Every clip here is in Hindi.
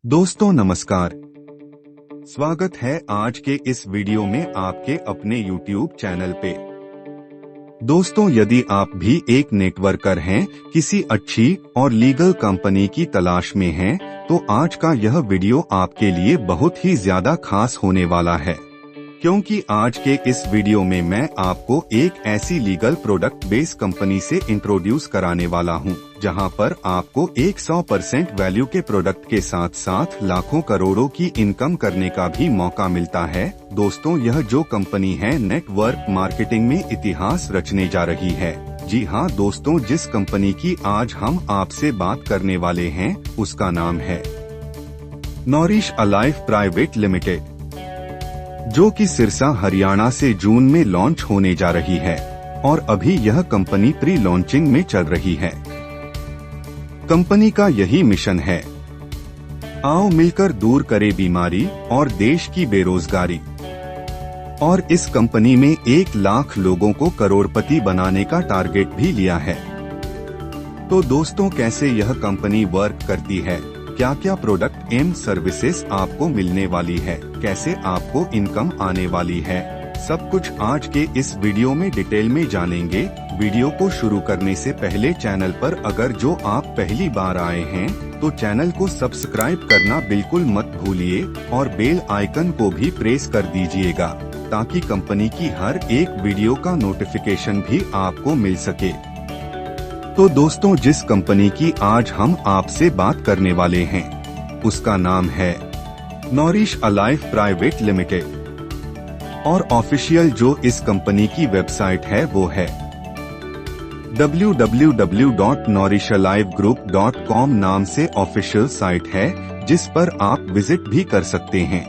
दोस्तों नमस्कार। स्वागत है आज के इस वीडियो में आपके अपने YouTube चैनल पे। दोस्तों यदि आप भी एक नेटवर्कर हैं, किसी अच्छी और लीगल कंपनी की तलाश में हैं, तो आज का यह वीडियो आपके लिए बहुत ही ज्यादा खास होने वाला है, क्योंकि आज के इस वीडियो में मैं आपको एक ऐसी लीगल प्रोडक्ट बेस्ड कंपनी से इंट्रोड्यूस कराने वाला हूं, जहां पर आपको 100% वैल्यू के प्रोडक्ट के साथ साथ लाखों करोड़ों की इनकम करने का भी मौका मिलता है। दोस्तों यह जो कंपनी है नेटवर्क मार्केटिंग में इतिहास रचने जा रही है। जी हाँ दोस्तों, जिस कंपनी की आज हम आपसे बात करने वाले हैं उसका नाम है नॉरिश अलाइव प्राइवेट लिमिटेड, जो कि सिरसा हरियाणा से जून में लॉन्च होने जा रही है और अभी यह कंपनी प्री लॉन्चिंग में चल रही है। कंपनी का यही मिशन है, आओ मिलकर दूर करे बीमारी और देश की बेरोजगारी। और इस कंपनी में 1 लाख लोगों को करोड़पति बनाने का टारगेट भी लिया है। तो दोस्तों कैसे यह कंपनी वर्क करती है, क्या क्या प्रोडक्ट एवं सर्विसेज आपको मिलने वाली है, कैसे आपको इनकम आने वाली है, सब कुछ आज के इस वीडियो में डिटेल में जानेंगे। वीडियो को शुरू करने से पहले चैनल पर अगर जो आप पहली बार आए हैं तो चैनल को सब्सक्राइब करना बिल्कुल मत भूलिए और बेल आइकन को भी प्रेस कर दीजिएगा, ताकि कंपनी की हर एक वीडियो का नोटिफिकेशन भी आपको मिल सके। तो दोस्तों जिस कंपनी की आज हम आपसे बात करने वाले हैं उसका नाम है नॉरिश अलाइव प्राइवेट लिमिटेड, और ऑफिशियल जो इस कंपनी की वेबसाइट है वो है www.norishalivegroup.com नाम से ऑफिशियल साइट है, जिस पर आप विजिट भी कर सकते हैं।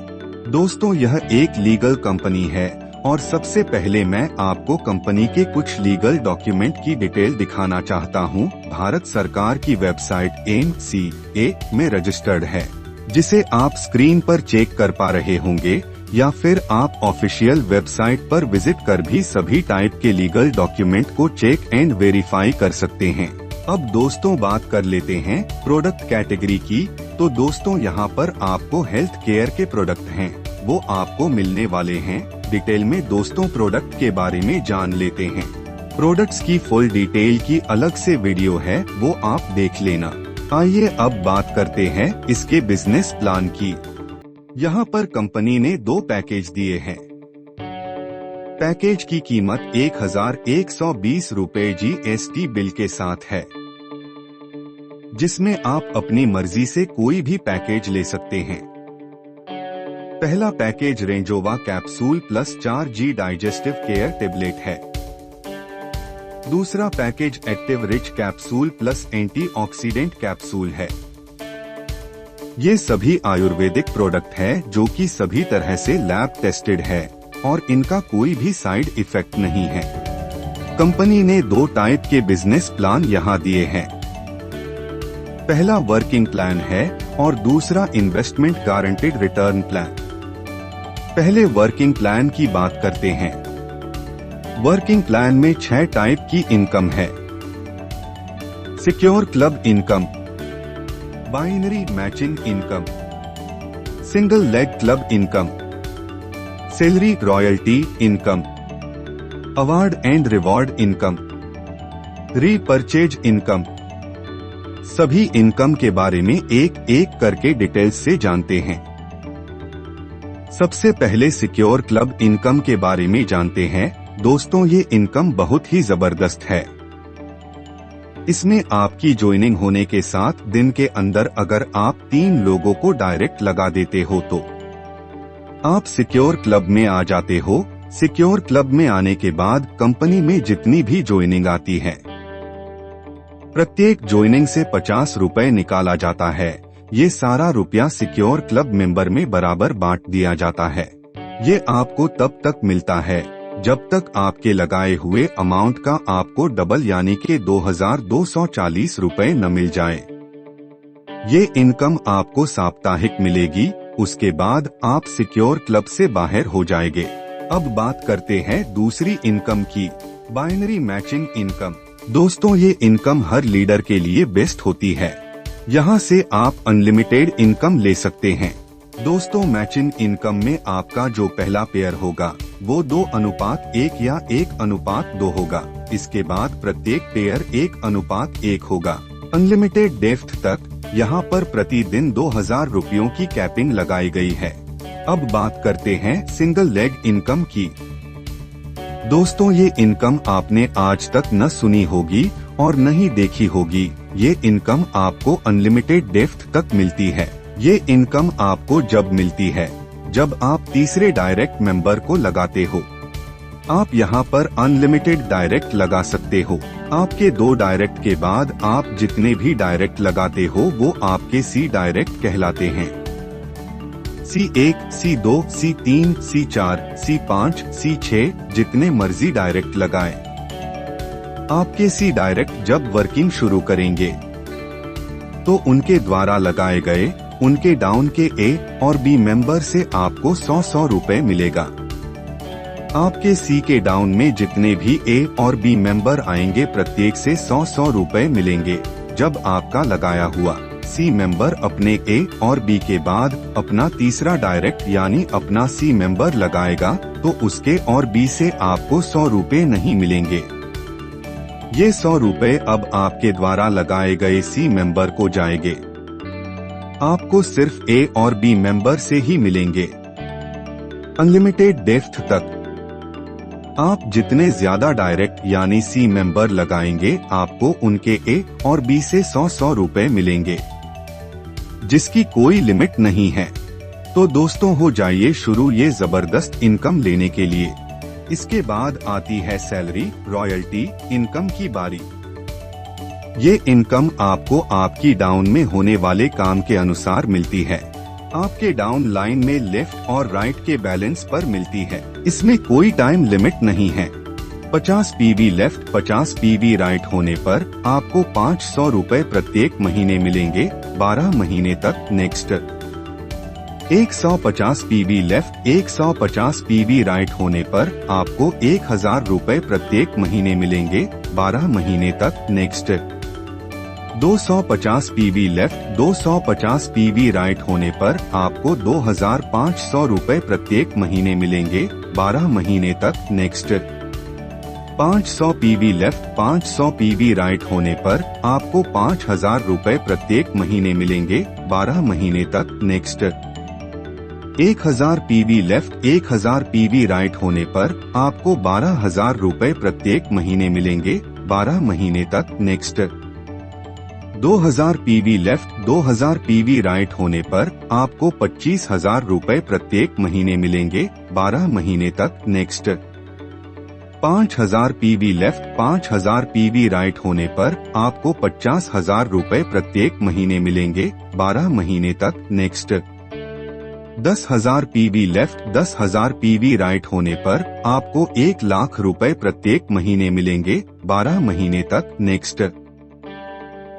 दोस्तों यह एक लीगल कंपनी है और सबसे पहले मैं आपको कंपनी के कुछ लीगल डॉक्यूमेंट की डिटेल दिखाना चाहता हूं। भारत सरकार की वेबसाइट NCA में रजिस्टर्ड है, जिसे आप स्क्रीन पर चेक कर पा रहे होंगे, या फिर आप ऑफिशियल वेबसाइट पर विजिट कर भी सभी टाइप के लीगल डॉक्यूमेंट को चेक एंड वेरीफाई कर सकते हैं। अब दोस्तों बात कर लेते हैं प्रोडक्ट कैटेगरी की। तो दोस्तों यहाँ पर आपको हेल्थ केयर के प्रोडक्ट हैं, वो आपको मिलने वाले हैं। डिटेल में दोस्तों प्रोडक्ट के बारे में जान लेते हैं। प्रोडक्ट्स की फुल डिटेल की अलग से वीडियो है, वो आप देख लेना। आइए अब बात करते हैं इसके बिजनेस प्लान की। यहाँ पर कंपनी ने 2 पैकेज दिए हैं। पैकेज की कीमत 1120 रुपए GST बिल के साथ है, जिसमें आप अपनी मर्जी से कोई भी पैकेज ले सकते हैं। पहला पैकेज रेंजोवा capsule plus 4G digestive care tablet है। दूसरा package active rich capsule plus antioxidant capsule है। ये सभी आयुर्वेदिक प्रोडक्ट है जो कि सभी तरह से लैब टेस्टेड है और इनका कोई भी साइड इफेक्ट नहीं है। कंपनी ने 2 टाइप के बिजनेस प्लान यहाँ दिए हैं। पहला वर्किंग प्लान है और दूसरा इन्वेस्टमेंट गारंटेड रिटर्न प्लान। पहले वर्किंग प्लान की बात करते हैं। वर्किंग प्लान में 6 टाइप की इनकम है। Secure club income, binary matching income, single leg club income, salary royalty income, award and reward income, repurchase income. सभी इनकम के बारे में एक एक करके डिटेल्स से जानते हैं। सबसे पहले सिक्योर क्लब इनकम के बारे में जानते हैं। दोस्तों ये इनकम बहुत ही जबरदस्त है। इसमें आपकी ज्वाइनिंग होने के 7 दिन के अंदर अगर आप 3 लोगों को डायरेक्ट लगा देते हो तो आप सिक्योर क्लब में आ जाते हो। सिक्योर क्लब में आने के बाद कंपनी में जितनी भी ज्वाइनिंग आती है, प्रत्येक ज्वाइनिंग से 50 रुपए निकाला जाता है। ये सारा रुपया सिक्योर क्लब मेंबर में बराबर बांट दिया जाता है। ये आपको तब तक मिलता है जब तक आपके लगाए हुए अमाउंट का आपको डबल यानी कि 2240 रुपए न मिल जाए। ये इनकम आपको साप्ताहिक मिलेगी, उसके बाद आप सिक्योर क्लब से बाहर हो जाएंगे। अब बात करते हैं दूसरी इनकम की, बाइनरी मैचिंग इनकम। दोस्तों ये इनकम हर लीडर के लिए बेस्ट होती है। यहाँ से आप अनलिमिटेड इनकम ले सकते हैं। दोस्तों, मैचिंग इनकम में आपका जो पहला पेयर होगा वो 2:1 या 1:2 होगा। इसके बाद प्रत्येक पेयर 1:1 होगा। अनलिमिटेड डेप्थ तक यहाँ पर प्रतिदिन 2000 रुपयों की कैपिंग लगाई गई है। अब बात करते हैं सिंगल लेग इनकम की। दोस्तों, ये इनकम आपने आज तक न सुनी होगी और न ही देखी होगी। ये इनकम आपको अनलिमिटेड डेप्थ तक मिलती है। ये इनकम आपको जब मिलती है जब आप तीसरे डायरेक्ट मेंबर को लगाते हो। आप यहाँ पर अनलिमिटेड डायरेक्ट लगा सकते हो। आपके 2 डायरेक्ट के बाद आप जितने भी डायरेक्ट लगाते हो वो आपके सी डायरेक्ट कहलाते हैं। C1, C2, C3, C4, C5, C6 जितने मर्जी डायरेक्ट लगाएं। आपके सी डायरेक्ट जब वर्किंग शुरू करेंगे तो उनके द्वारा लगाए गए उनके डाउन के ए और बी मेंबर से आपको 100 रुपए मिलेगा। आपके सी के डाउन में जितने भी ए और बी मेंबर आएंगे प्रत्येक से 100 रुपए मिलेंगे। जब आपका लगाया हुआ सी मेंबर अपने ए और बी के बाद अपना तीसरा डायरेक्ट यानी अपना सी मेंबर लगाएगा तो उसके और बी से आपको 100 रुपए नहीं मिलेंगे। ये 100 रुपए अब आपके द्वारा लगाए गए सी मेंबर को जाएंगे। आपको सिर्फ ए और बी मेंबर से ही मिलेंगे। अनलिमिटेड डेप्थ तक आप जितने ज्यादा डायरेक्ट यानी सी मेंबर लगाएंगे आपको उनके ए और बी से 100 रुपए मिलेंगे, जिसकी कोई लिमिट नहीं है। तो दोस्तों, हो जाइए शुरू ये जबरदस्त इनकम लेने के लिए। इसके बाद आती है सैलरी, रॉयल्टी इनकम की बारी। ये इनकम आपको आपकी डाउन में होने वाले काम के अनुसार मिलती है। आपके डाउन लाइन में लेफ्ट और राइट के बैलेंस पर मिलती है। इसमें कोई टाइम लिमिट नहीं है। 50 PV लेफ्ट 50 PV राइट होने पर आपको 500 रुपए प्रत्येक महीने मिलेंगे 12 महीने तक। Next 150 PV left 150 PV right होने पर आपको 1000 रुपए प्रत्येक महीने मिलेंगे 12 महीने तक। Next 250 PV left 250 PV right होने पर आपको 2500 रुपए प्रत्येक महीने मिलेंगे 12 महीने तक। Next 500 PV left 500 PV right होने पर आपको 5000 रुपए प्रत्येक महीने मिलेंगे 12 महीने तक। Next 1000 PV left 1000 PV right होने पर आपको 12000 रुपए प्रत्येक महीने मिलेंगे 12 महीने तक। Next 2000 PV left 2000 PV right होने पर आपको 25000 रुपए प्रत्येक महीने मिलेंगे 12 महीने तक। Next 5000 PV left 5000 PV right होने पर आपको 50000 रुपए प्रत्येक महीने मिलेंगे 12 महीने तक। Next 10,000 PV left 10,000 PV right होने पर आपको 1 लाख रुपए प्रत्येक महीने मिलेंगे 12 महीने तक। Next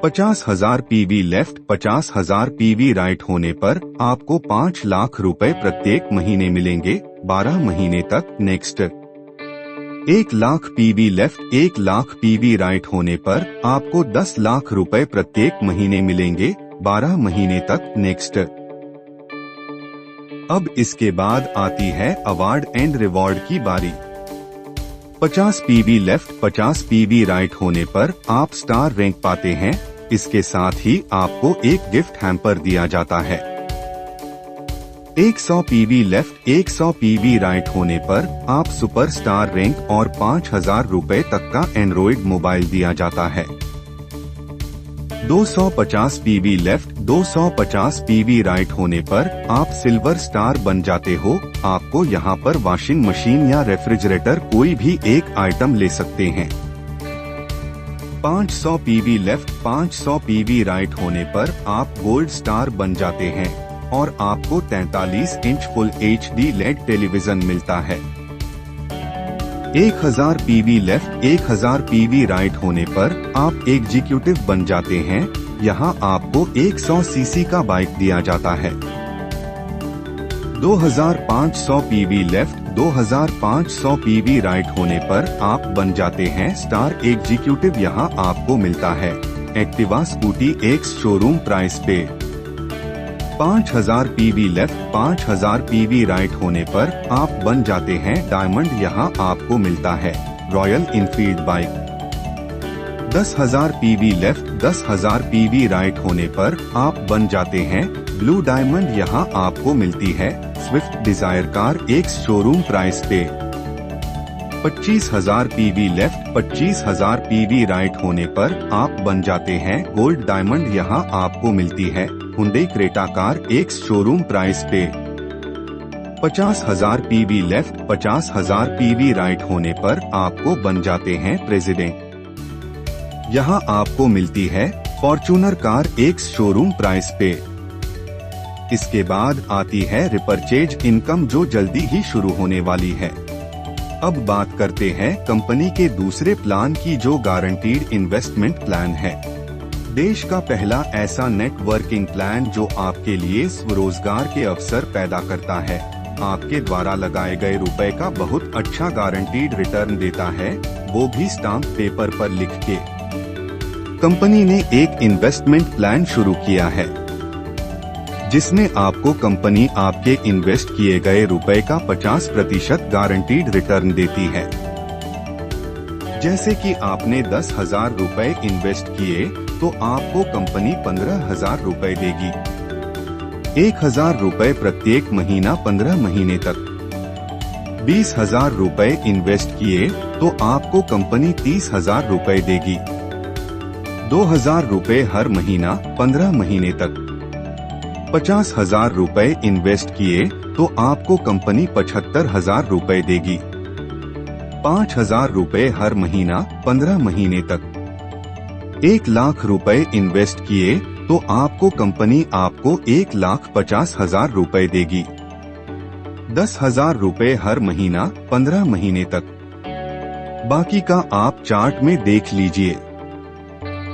50,000 PV left 50,000 PV right होने पर आपको 5 लाख रुपए प्रत्येक महीने मिलेंगे 12 महीने तक। Next 1 lakh PV left 1 lakh PV right होने पर आपको 10 लाख रुपए प्रत्येक महीने मिलेंगे 12 महीने तक। नेक्स्ट अब इसके बाद आती है अवार्ड एंड रिवॉर्ड की बारी। 50 PV लेफ्ट 50 PV राइट होने पर आप स्टार रैंक पाते हैं। इसके साथ ही आपको एक गिफ्ट हैम्पर दिया जाता है। 100 PV लेफ्ट 100 PV राइट होने पर आप सुपर स्टार रैंक और 5000 रुपए तक का एंड्रॉइड मोबाइल दिया जाता है। 250 PV लेफ्ट 250 PV राइट होने पर आप सिल्वर स्टार बन जाते हो। आपको यहाँ पर वॉशिंग मशीन या रेफ्रिजरेटर कोई भी एक आइटम ले सकते हैं। 500 PV लेफ्ट 500 PV राइट होने पर आप गोल्ड स्टार बन जाते हैं और आपको 43 inch full HD LED television मिलता है। 1000 PV लेफ्ट 1000 PV राइट होने पर आप एग्जीक्यूटिव बन जाते हैं। यहाँ आपको 100 सीसी का बाइक दिया जाता है। 2500 PV लेफ्ट 2500 PV राइट होने पर आप बन जाते हैं स्टार एग्जीक्यूटिव। यहाँ आपको मिलता है Activa scooty x showroom price पे। 5000 PV लेफ्ट 5000 PV राइट होने पर आप बन जाते हैं डायमंड। यहाँ आपको मिलता है royal Enfield bike. 10,000 PV left 10,000 PV right होने पर आप बन जाते हैं ब्लू डायमंड। यहाँ आपको मिलती है Swift Dzire car ex showroom price पे। 25,000 PV लेफ्ट 25,000 PV राइट होने पर आप बन जाते हैं गोल्ड डायमंड। यहाँ आपको मिलती है Hyundai Creta car ex showroom price पे। 50,000 PV लेफ्ट 50,000 PV राइट होने पर आपको बन जाते हैं प्रेसिडेंट। यहाँ आपको मिलती है Fortuner car ex showroom price पे। इसके बाद आती है रिपर्चेज इनकम जो जल्दी ही शुरू होने वाली है। अब बात करते हैं कंपनी के दूसरे प्लान की जो गारंटीड इन्वेस्टमेंट प्लान है। देश का पहला ऐसा नेटवर्किंग प्लान जो आपके लिए स्वरोजगार के अवसर पैदा करता है। आपके द्वारा लगाए गए रुपए का बहुत अच्छा गारंटीड रिटर्न देता है, वो भी स्टाम्प पेपर पर लिख के। कंपनी ने एक इन्वेस्टमेंट प्लान शुरू किया है जिसमें आपको कंपनी आपके इन्वेस्ट किए गए रुपए का 50% गारंटीड रिटर्न देती है। जैसे कि आपने 10,000 रुपए इन्वेस्ट किए तो आपको कंपनी 15,000 रुपए देगी। 1,000 रुपए प्रत्येक महीना 15 महीने तक। 20,000 रुपए इन्वेस्ट किए तो आपको कंपनी 30,000 रुपए देगी। 2,000 रुपए हर महीना 15 महीने तक। 50,000 रुपए इन्वेस्ट किए तो आपको कंपनी 75,000 रुपए देगी। 5,000 रुपए हर महीना 15 महीने तक। 1,00,000 रुपए इन्वेस्ट किए तो आपको कंपनी आपको 1,50,000 रुपए देगी। 10,000 रुपए हर महीना 15 महीने तक। बाकी का आप चार्ट में देख लीजिए।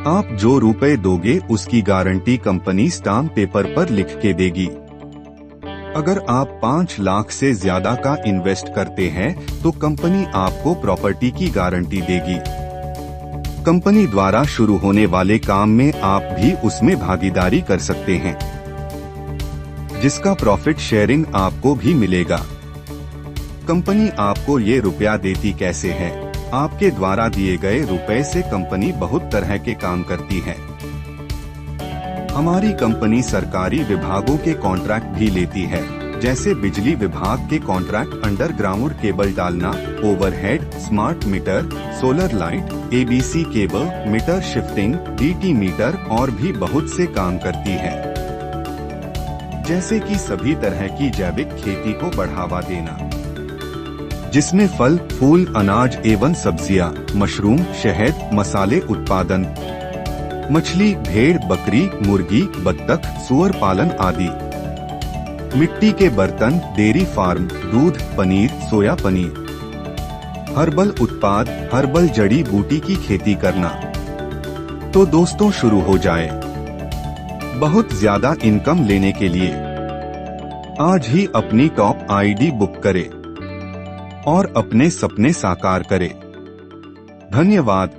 आप जो रुपए दोगे उसकी गारंटी कंपनी स्टाम्प पेपर पर लिख के देगी। अगर आप 5 लाख से ज्यादा का इन्वेस्ट करते हैं तो कंपनी आपको प्रॉपर्टी की गारंटी देगी। कंपनी द्वारा शुरू होने वाले काम में आप भी उसमें भागीदारी कर सकते हैं, जिसका प्रॉफिट शेयरिंग आपको भी मिलेगा। कंपनी आपको ये रुपया देती कैसे है? आपके द्वारा दिए गए रुपए से कंपनी बहुत तरह के काम करती है। हमारी कंपनी सरकारी विभागों के कॉन्ट्रैक्ट भी लेती है, जैसे बिजली विभाग के कॉन्ट्रैक्ट, अंडरग्राउंड केबल डालना, overhead, smart meter, solar light, ABC cable, meter shifting, DT meter और भी बहुत से काम करती है। जैसे कि सभी तरह की जैविक खेती को बढ़ावा देना, जिसमें फल, फूल, अनाज एवं सब्जियां, मशरूम, शहद, मसाले उत्पादन, मछली, भेड़, बकरी, मुर्गी, बत्तख, सुअर पालन आदि, मिट्टी के बर्तन, डेयरी फार्म, दूध, पनीर, सोया पनीर, हर्बल उत्पाद, हर्बल जड़ी बूटी की खेती करना। तो दोस्तों शुरू हो जाए बहुत ज्यादा इनकम लेने के लिए। आज ही अपनी टॉप ID बुक करें और अपने सपने साकार करें। धन्यवाद।